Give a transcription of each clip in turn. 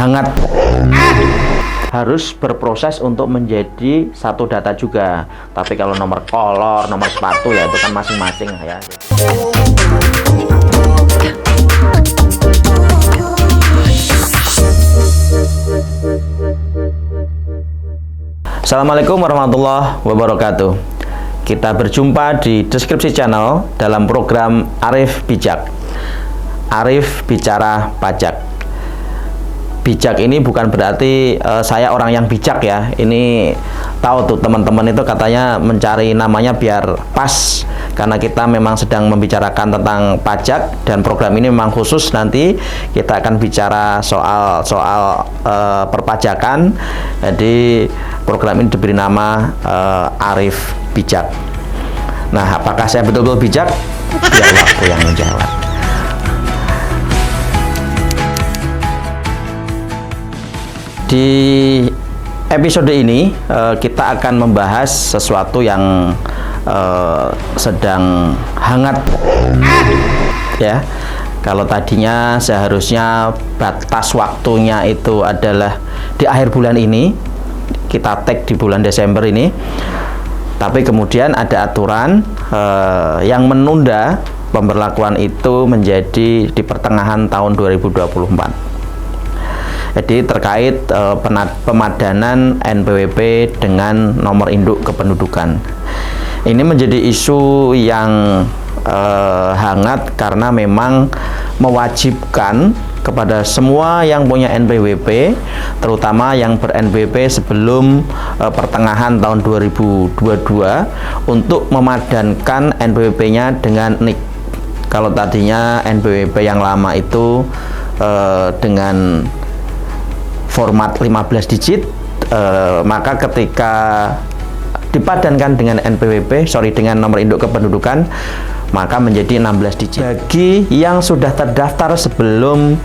hangat, harus berproses untuk menjadi satu data juga. Tapi kalau nomor kolor, nomor sepatu ya itu kan masing-masing ya. Assalamualaikum warahmatullahi wabarakatuh. Kita berjumpa di deskripsi channel dalam program Arif Bijak. Arif bicara pajak. Bijak ini bukan berarti saya orang yang bijak ya. Ini tahu tuh teman-teman itu katanya mencari namanya biar pas, karena kita memang sedang membicarakan tentang pajak dan program ini memang khusus nanti kita akan bicara soal perpajakan. Jadi program ini diberi nama Arif Bijak. Nah, apakah saya betul-betul bijak? Biar waktu yang menjawab. Di episode ini kita akan membahas sesuatu yang sedang hangat ya. Kalau tadinya seharusnya batas waktunya itu adalah di akhir bulan ini, kita tag di bulan Desember ini, tapi kemudian ada aturan yang menunda pemberlakuan itu menjadi di pertengahan tahun 2024. Jadi terkait pemadanan NPWP dengan nomor induk kependudukan. Ini menjadi isu yang hangat karena memang mewajibkan kepada semua yang punya NPWP, terutama yang ber-NPWP sebelum pertengahan tahun 2022 untuk memadankan NPWP-nya dengan NIK. Kalau tadinya NPWP yang lama itu dengan format 15 digit, maka ketika dipadankan dengan dengan nomor induk kependudukan, maka menjadi 16 digit. Bagi yang sudah terdaftar sebelum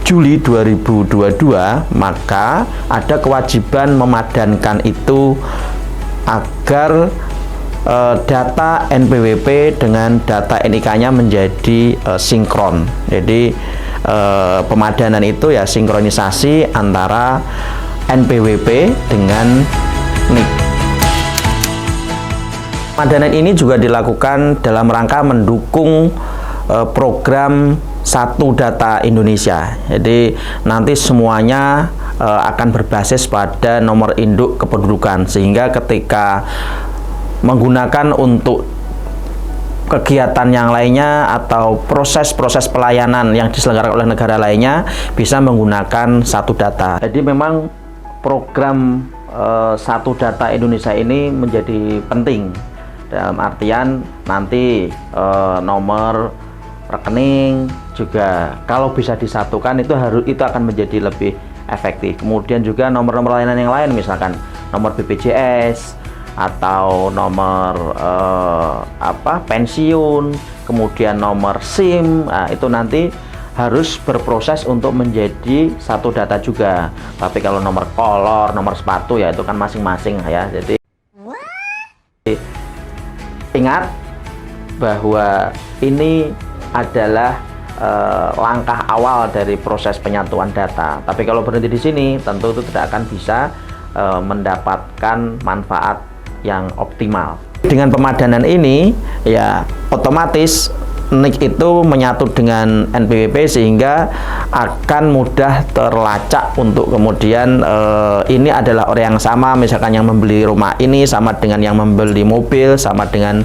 Juli 2022, maka ada kewajiban memadankan itu agar data NPWP dengan data NIK-nya menjadi sinkron. Jadi pemadanan itu ya sinkronisasi antara NPWP dengan NIK. Pemadanan ini juga dilakukan dalam rangka mendukung program Satu Data Indonesia. Jadi nanti semuanya akan berbasis pada nomor induk kependudukan, sehingga ketika menggunakan untuk kegiatan yang lainnya atau proses-proses pelayanan yang diselenggarakan oleh negara lainnya bisa menggunakan satu data. Jadi memang program Satu Data Indonesia ini menjadi penting dalam artian nanti nomor rekening juga kalau bisa disatukan itu akan menjadi lebih efektif. Kemudian juga nomor-nomor layanan yang lain, misalkan nomor BPJS atau nomor pensiun, kemudian nomor SIM, itu nanti harus berproses untuk menjadi satu data juga. Tapi kalau nomor kolor, nomor sepatu ya itu kan masing-masing ya. Jadi ingat bahwa ini adalah langkah awal dari proses penyatuan data. Tapi kalau berhenti di sini, tentu itu tidak akan bisa mendapatkan manfaat yang optimal. Dengan pemadanan ini ya otomatis NIK itu menyatu dengan NPWP sehingga akan mudah terlacak untuk kemudian ini adalah orang yang sama, misalkan yang membeli rumah ini sama dengan yang membeli mobil, sama dengan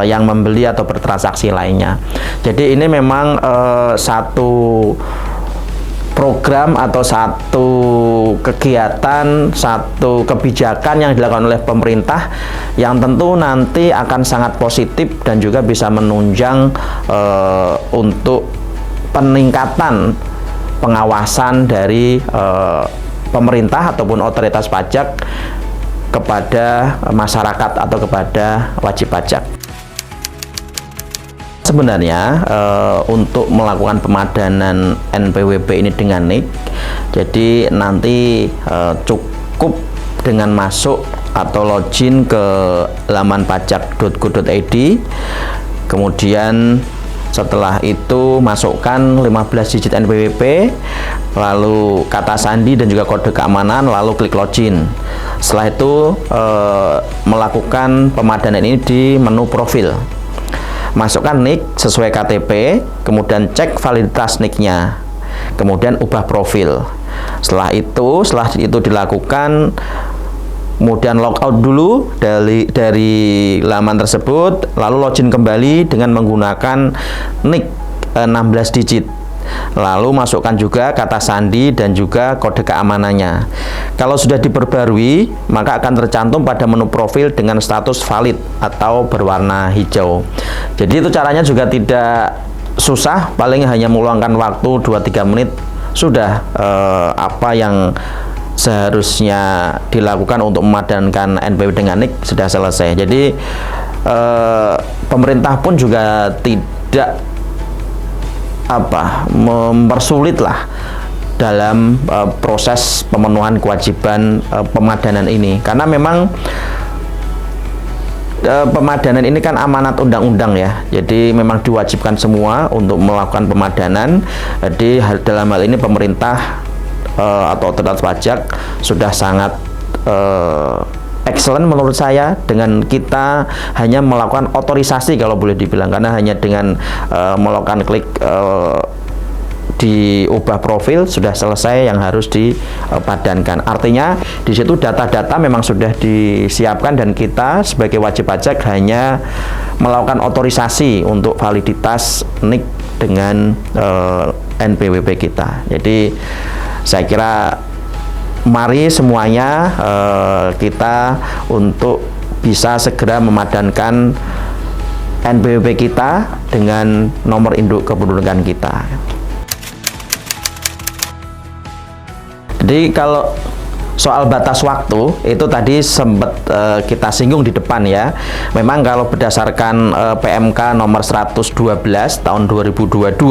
yang membeli atau bertransaksi lainnya. Jadi ini memang satu program atau satu kegiatan, satu kebijakan yang dilakukan oleh pemerintah yang tentu nanti akan sangat positif dan juga bisa menunjang untuk peningkatan pengawasan dari pemerintah ataupun otoritas pajak kepada masyarakat atau kepada wajib pajak. Sebenarnya untuk melakukan pemadanan NPWP ini dengan NIK, jadi nanti cukup dengan masuk atau login ke laman pajak.go.id, kemudian Setelah itu masukkan 15 digit NPWP, lalu kata sandi dan juga kode keamanan, lalu klik login. Setelah itu melakukan pemadanan ini di menu profil. Masukkan NIK sesuai KTP, kemudian cek validitas NIK-nya, kemudian ubah profil. Setelah itu dilakukan, kemudian logout dulu dari laman tersebut, lalu login kembali dengan menggunakan NIK 16 digit. Lalu masukkan juga kata sandi dan juga kode keamanannya. Kalau sudah diperbarui, maka akan tercantum pada menu profil dengan status valid atau berwarna hijau. Jadi itu caranya juga tidak susah, paling hanya meluangkan waktu 2-3 menit sudah apa yang seharusnya dilakukan untuk memadankan NPWP dengan NIK sudah selesai. Jadi pemerintah pun juga tidak mempersulit lah dalam proses pemenuhan kewajiban pemadanan ini, karena memang pemadanan ini kan amanat undang-undang ya, jadi memang diwajibkan semua untuk melakukan pemadanan. Jadi dalam hal ini pemerintah atau otoritas pajak sudah sangat excellent menurut saya dengan kita hanya melakukan otorisasi kalau boleh dibilang, karena hanya dengan melakukan klik diubah profil sudah selesai yang harus dipadankan. Artinya di situ data-data memang sudah disiapkan dan kita sebagai wajib pajak hanya melakukan otorisasi untuk validitas NIK dengan NPWP kita. Jadi saya kira mari semuanya kita untuk bisa segera memadankan NPWP kita dengan nomor induk kependudukan kita. Jadi kalau soal batas waktu itu tadi sempat kita singgung di depan ya. Memang kalau berdasarkan PMK nomor 112 tahun 2022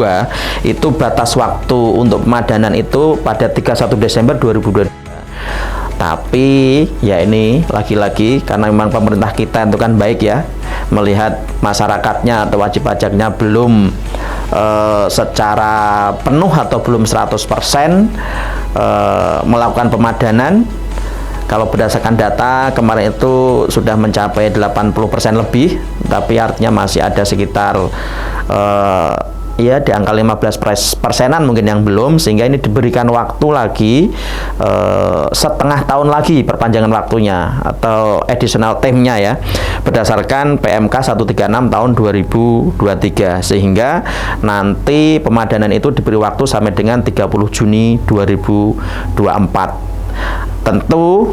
itu batas waktu untuk pemadanan itu pada 31 Desember 2022. Tapi ya ini lagi-lagi karena memang pemerintah kita itu kan baik ya, melihat masyarakatnya atau wajib pajaknya belum secara penuh atau belum 100% melakukan pemadanan. Kalau berdasarkan data kemarin itu sudah mencapai 80% lebih, tapi artinya masih ada sekitar ya di angka 15%-an mungkin yang belum, sehingga ini diberikan waktu lagi setengah tahun lagi perpanjangan waktunya atau additional time-nya ya, berdasarkan PMK 136 tahun 2023, sehingga nanti pemadanan itu diberi waktu sampai dengan 30 Juni 2024. Tentu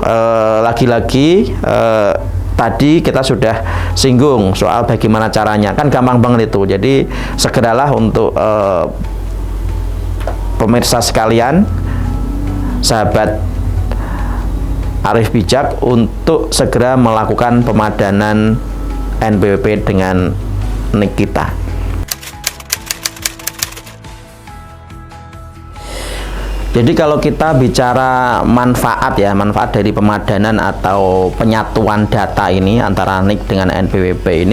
lagi-lagi tadi kita sudah singgung soal bagaimana caranya, kan gampang banget itu. Jadi segeralah untuk pemirsa sekalian, sahabat Arif Bijak, untuk segera melakukan pemadanan NPWP dengan NIK kita. Jadi kalau kita bicara manfaat ya, manfaat dari pemadanan atau penyatuan data ini antara NIK dengan NPWP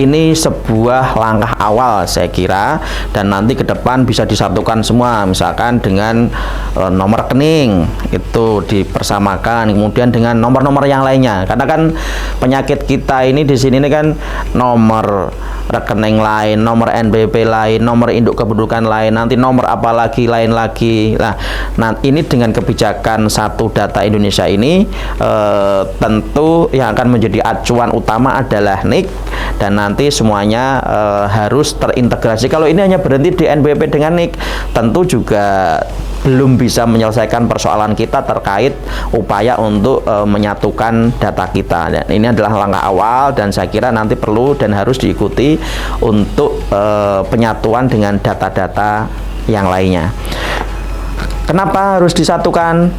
ini sebuah langkah awal saya kira, dan nanti ke depan bisa disatukan semua, misalkan dengan nomor rekening itu dipersamakan, kemudian dengan nomor-nomor yang lainnya, karena kan penyakit kita ini di sini kan nomor rekening lain, nomor NPWP lain, nomor induk kependudukan lain, nanti nomor apa lagi lain lagi. Nah, ini dengan kebijakan satu data Indonesia ini tentu yang akan menjadi acuan utama adalah NIK, dan nanti semuanya harus terintegrasi. Kalau ini hanya berhenti di NPWP dengan NIK, tentu juga belum bisa menyelesaikan persoalan kita terkait upaya untuk menyatukan data kita. Dan ini adalah langkah awal, dan saya kira nanti perlu dan harus diikuti untuk penyatuan dengan data-data yang lainnya. Kenapa harus disatukan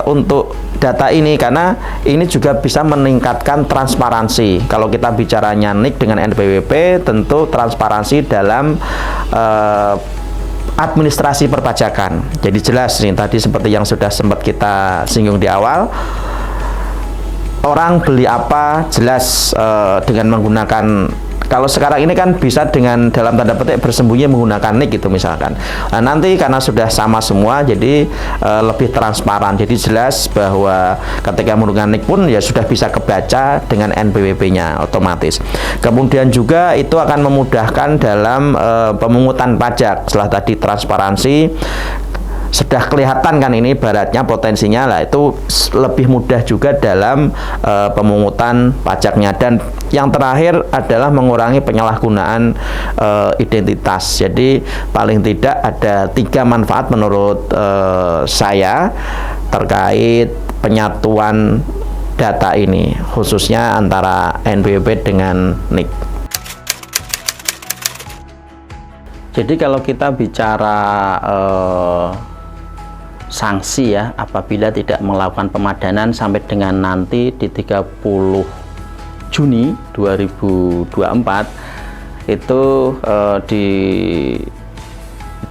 untuk data ini? Karena ini juga bisa meningkatkan transparansi. Kalau kita bicaranya NIK dengan NPWP, tentu transparansi dalam administrasi perpajakan. Jadi jelas nih, tadi seperti yang sudah sempat kita singgung di awal, orang beli apa jelas dengan menggunakan Kalau sekarang ini kan bisa dengan dalam tanda petik bersembunyi menggunakan nik gitu misalkan. Nah, nanti karena sudah sama semua, jadi lebih transparan. Jadi jelas bahwa ketika menggunakan nik pun ya sudah bisa kebaca dengan NPWP-nya otomatis. Kemudian juga itu akan memudahkan dalam pemungutan pajak. Setelah tadi transparansi, sudah kelihatan kan ini ibaratnya potensinya lah, itu lebih mudah juga dalam pemungutan pajaknya. Dan yang terakhir adalah mengurangi penyalahgunaan identitas. Jadi paling tidak ada 3 manfaat menurut saya terkait penyatuan data ini, khususnya antara NPWP dengan nik. Jadi kalau kita bicara sanksi ya, apabila tidak melakukan pemadanan sampai dengan nanti di 30 Juni 2024, itu di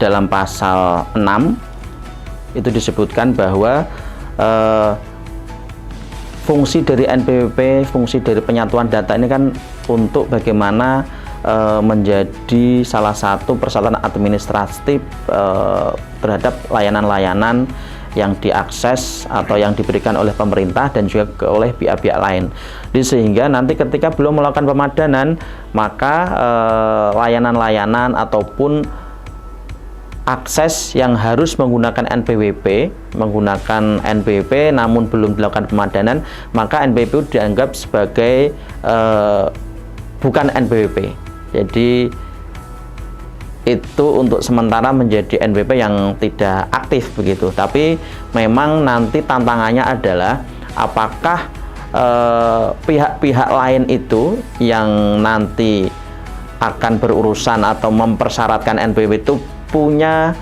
dalam pasal 6 itu disebutkan bahwa fungsi dari NPWP, fungsi dari penyatuan data ini kan untuk bagaimana menjadi salah satu persyaratan administratif terhadap layanan-layanan yang diakses atau yang diberikan oleh pemerintah dan juga oleh pihak-pihak lain. Jadi sehingga nanti ketika belum melakukan pemadanan, maka layanan-layanan ataupun akses yang harus menggunakan NPWP namun belum dilakukan pemadanan, maka NPWP dianggap sebagai bukan NPWP. Jadi itu untuk sementara menjadi NPWP yang tidak aktif begitu. Tapi memang nanti tantangannya adalah apakah pihak-pihak lain itu yang nanti akan berurusan atau mempersyaratkan NPWP itu punya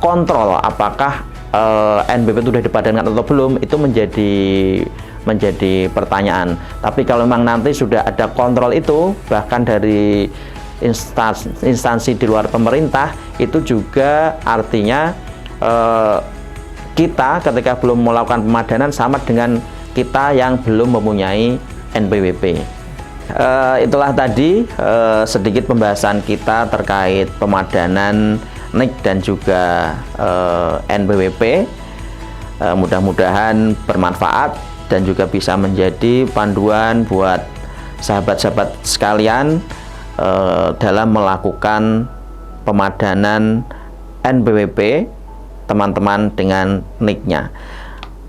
kontrol apakah NPWP itu sudah dipadankan atau belum, itu menjadi pertanyaan. Tapi kalau memang nanti sudah ada kontrol itu, bahkan dari instansi di luar pemerintah, itu juga artinya kita ketika belum melakukan pemadanan sama dengan kita yang belum mempunyai NPWP. Itulah tadi sedikit pembahasan kita terkait pemadanan nik dan juga NPWP. Mudah-mudahan bermanfaat dan juga bisa menjadi panduan buat sahabat-sahabat sekalian dalam melakukan pemadanan NPWP teman-teman dengan nik-nya.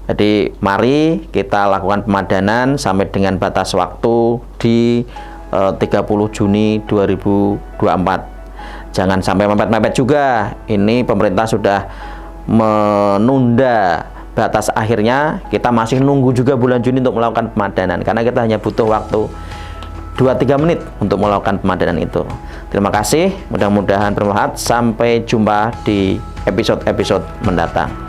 Jadi mari kita lakukan pemadanan sampai dengan batas waktu di 30 Juni 2024. Jangan sampai mepet-mepet juga. Ini pemerintah sudah menunda batas akhirnya, kita masih nunggu juga bulan Juni untuk melakukan pemadanan, karena kita hanya butuh waktu 2-3 menit untuk melakukan pemadanan itu. Terima kasih, mudah-mudahan bermanfaat. Sampai jumpa di episode-episode mendatang.